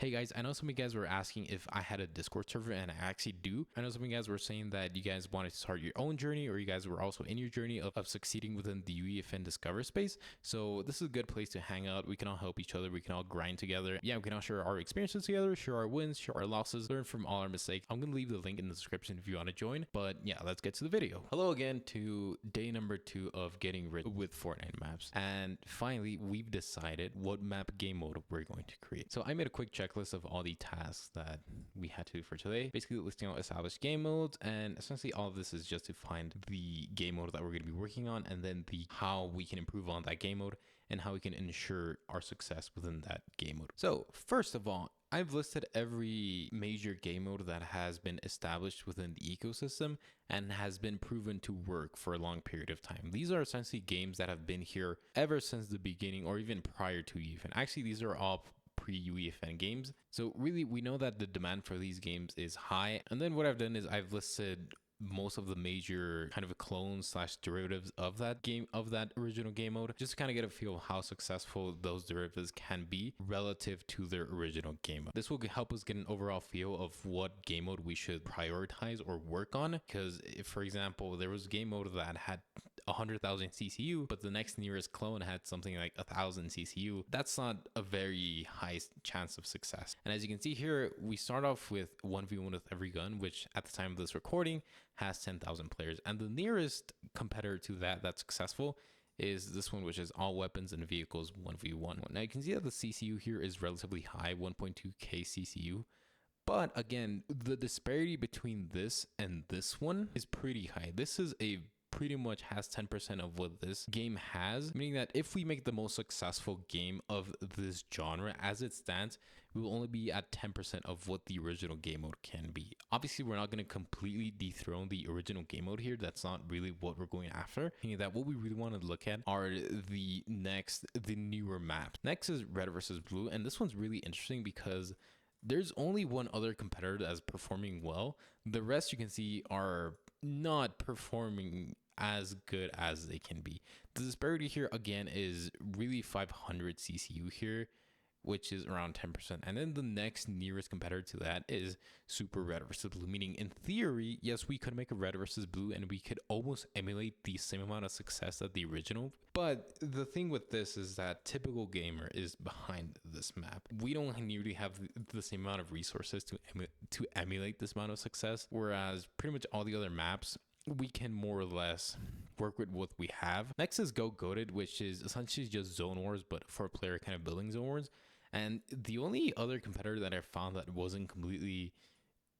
Hey guys, I know some of you guys were asking if I had a Discord server, and I actually do. I know some of you guys were saying that you guys wanted to start your own journey, or you guys were also in your journey of succeeding within the UEFN Discover space. So this is a good place to hang out. We can all help each other. We can all grind together. Yeah, we can all share our experiences together, share our wins, share our losses, learn from all our mistakes. I'm going to leave the link in the description if you want to join. But yeah, let's get to the video. Hello again to day number 2 of getting rid with Fortnite maps. And finally, we've decided what map game mode we're going to create. So I made a quick checklist of all the tasks that we had to do for today, basically listing out established game modes, and essentially all of this is just to find the game mode that we're going to be working on, and then the how we can improve on that game mode and how we can ensure our success within that game mode. So first of all, I've listed every major game mode that has been established within the ecosystem and has been proven to work for a long period of time. These are essentially games that have been here ever since the beginning, or even prior to UEFN. Actually, these are all pre-UEFN games. So really, we know that the demand for these games is high. And then what I've done is I've listed most of the major kind of clones slash derivatives of that game, of that original game mode, just to kind of get a feel of how successful those derivatives can be relative to their original game mode. This will help us get an overall feel of what game mode we should prioritize or work on. Because if, for example, there was a game mode that had 100,000 CCU, but the next nearest clone had something like 1,000 CCU, that's not a very high chance of success. And as you can see here, we start off with 1v1 with every gun, which at the time of this recording has 10,000 players. And the nearest competitor to that that's successful is this one, which is all weapons and vehicles 1v1. Now you can see that the CCU here is relatively high, 1.2k CCU. But again, the disparity between this and this one is pretty high. This is a pretty much has 10% of what this game has, meaning that if we make the most successful game of this genre as it stands, we will only be at 10% of what the original game mode can be. Obviously, we're not going to completely dethrone the original game mode here. That's not really what we're going after. Meaning that what we really want to look at are the newer maps. Next is red versus blue, and this one's really interesting because there's only one other competitor that's performing well. The rest you can see are not performing as good as they can be. The disparity here again is really 500 CCU here, which is around 10%. And then the next nearest competitor to that is super red versus blue, meaning in theory, yes, we could make a red versus blue and we could almost emulate the same amount of success that the original. But the thing with this is that typical gamer is behind this map. We don't nearly have the same amount of resources to emulate this amount of success, whereas pretty much all the other maps, we can more or less work with what we have. Next is Go Goated, which is essentially just zone wars, but for a player kind of building zone wars. And the only other competitor that I found that wasn't completely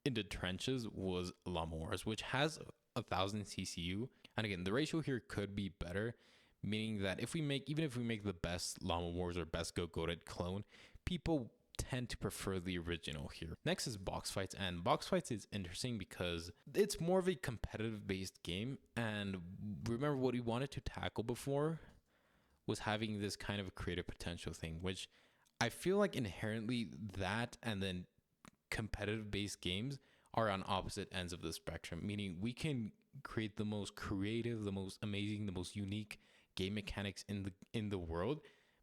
in the trenches was Llama Wars, which has 1,000 CCU. And again, the ratio here could be better, meaning that even if we make the best Llama Wars or best Go Goated clone, people tend to prefer the original here. Next is box fights, and box fights is interesting because it's more of a competitive based game. And remember, what we wanted to tackle before was having this kind of creative potential thing, which I feel like inherently that and then competitive based games are on opposite ends of the spectrum, meaning we can create the most creative, the most amazing, the most unique game mechanics in the world.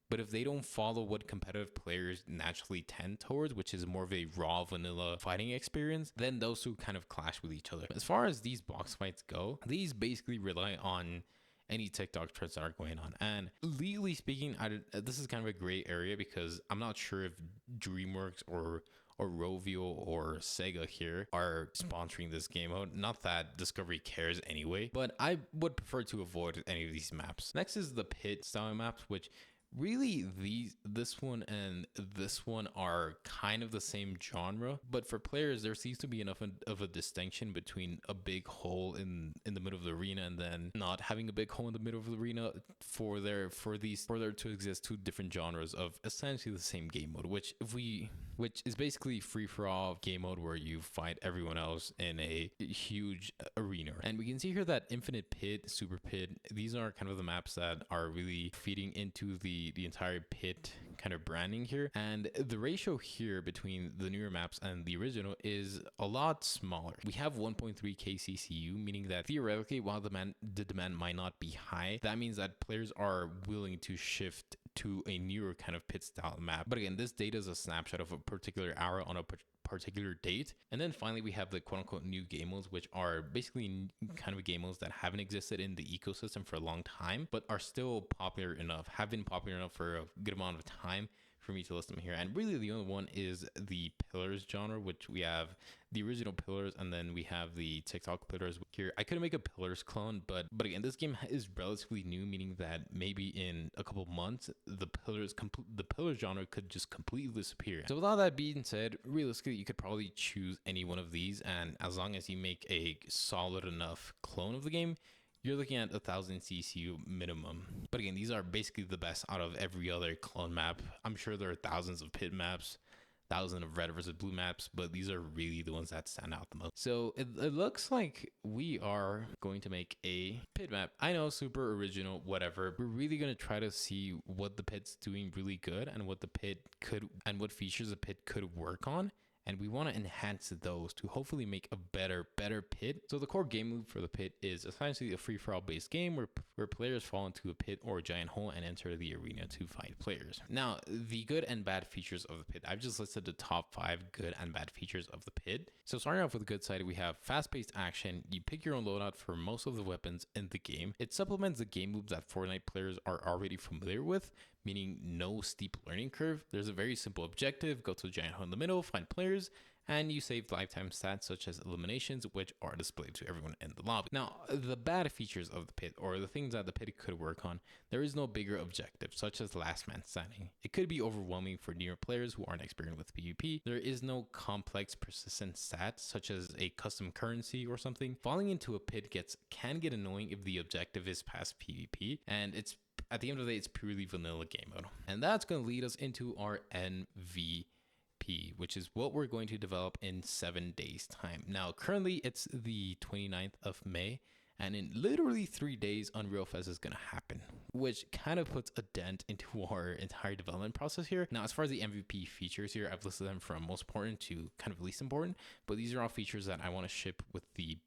But if they don't follow what competitive players naturally tend towards, which is more of a raw vanilla fighting experience, then those two kind of clash with each other. As far as these box fights go, these basically rely on any TikTok trends that are going on. And legally speaking, this is kind of a gray area because I'm not sure if DreamWorks or Rovio or Sega here are sponsoring this game mode. Not that Discovery cares anyway, but I would prefer to avoid any of these maps. Next is the pit style maps, which really this one and this one are kind of the same genre, but for players there seems to be enough of a distinction between a big hole in the middle of the arena and then not having a big hole in the middle of the arena for there to exist two different genres of essentially the same game mode, which is basically free-for-all game mode where you fight everyone else in a huge arena. And we can see here that Infinite Pit, Super Pit, these are kind of the maps that are really feeding into the entire pit kind of branding here. And the ratio here between the newer maps and the original is a lot smaller. We have 1.3k CCU, meaning that theoretically, while the demand might not be high, that means that players are willing to shift to a newer kind of pit style map. But again, this data is a snapshot of a particular hour on a particular date. And then finally, we have the quote unquote new game modes, which are basically kind of game modes that haven't existed in the ecosystem for a long time, but are still popular enough, have been popular enough for a good amount of time for me to list them here. And really the only one is the pillars genre, which we have the original pillars, and then we have the TikTok pillars here. I couldn't make a pillars clone, but again, this game is relatively new, meaning that maybe in a couple months the pillars genre could just completely disappear. So with all that being said, realistically you could probably choose any one of these, and as long as you make a solid enough clone of the game, you're looking at 1,000 CCU minimum. But again, these are basically the best out of every other clone map. I'm sure there are thousands of pit maps, thousands of red versus blue maps, but these are really the ones that stand out the most. So it looks like we are going to make a pit map. I know, super original, whatever. We're really going to try to see what the pit's doing really good and what the pit could, and what features the pit could work on. And we want to enhance those to hopefully make a better pit. So the core game loop for the pit is essentially a free-for-all based game where players fall into a pit or a giant hole and enter the arena to fight players. Now, the good and bad features of the pit. I've just listed the top 5 good and bad features of the pit. So starting off with the good side, we have fast-paced action. You pick your own loadout for most of the weapons in the game. It supplements the game loops that Fortnite players are already familiar with, meaning no steep learning curve. There's a very simple objective: go to a giant hole in the middle, find players, and you save lifetime stats such as eliminations, which are displayed to everyone in the lobby. Now, the bad features of the pit, or the things that the pit could work on, there is no bigger objective, such as last man standing. It could be overwhelming for newer players who aren't experienced with PvP. There is no complex persistent stats, such as a custom currency or something. Falling into a pit can get annoying if the objective is past PvP, and at the end of the day, it's purely vanilla game mode. And that's going to lead us into our MVP, which is what we're going to develop in 7 days time. Now, currently it's the 29th of May, and in literally 3 days, Unreal Fest is going to happen, which kind of puts a dent into our entire development process here. Now, as far as the MVP features here, I've listed them from most important to kind of least important, but these are all features that I want to ship with the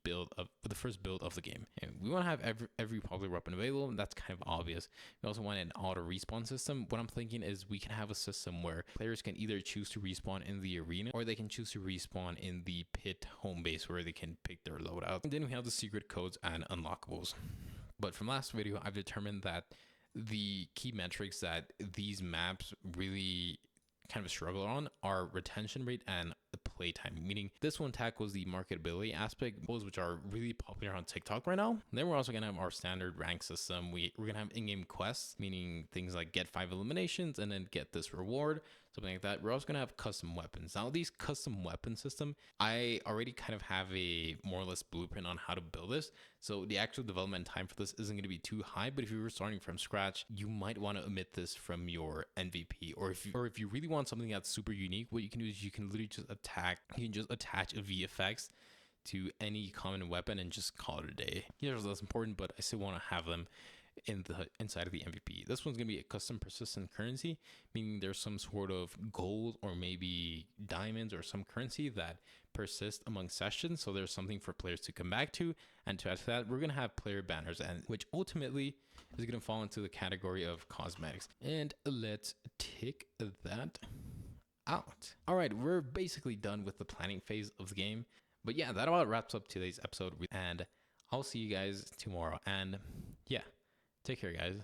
first build of the game. And we want to have every popular weapon available, and that's kind of obvious. We also want an auto respawn system. What I'm thinking is we can have a system where players can either choose to respawn in the arena, or they can choose to respawn in the pit home base where they can pick their loadout. And then we have the secret codes and unlockables. But from last video, I've determined that the key metrics that these maps really kind of struggle on are retention rate and playtime, meaning this one tackles the marketability aspect, which are really popular on TikTok right now. And then we're also going to have our standard rank system. We're going to have in-game quests, meaning things like get 5 eliminations and then get this reward, something like that. We're also going to have custom weapons. Now, these custom weapon system, I already kind of have a more or less blueprint on how to build this. So the actual development time for this isn't going to be too high, but if you were starting from scratch, you might want to omit this from your MVP. Or if you really want something that's super unique, what you can do is you can literally just attach a VFX to any common weapon and just call it a day. Here's less important, but I still want to have them inside of the MVP. This one's gonna be a custom persistent currency, meaning there's some sort of gold or maybe diamonds or some currency that persist among sessions. So there's something for players to come back to. And to add to that, we're gonna have player banners, and which ultimately is gonna fall into the category of cosmetics. And let's take that out. All right, we're basically done with the planning phase of the game. But yeah, that about wraps up today's episode, and I'll see you guys tomorrow. And yeah, take care, guys.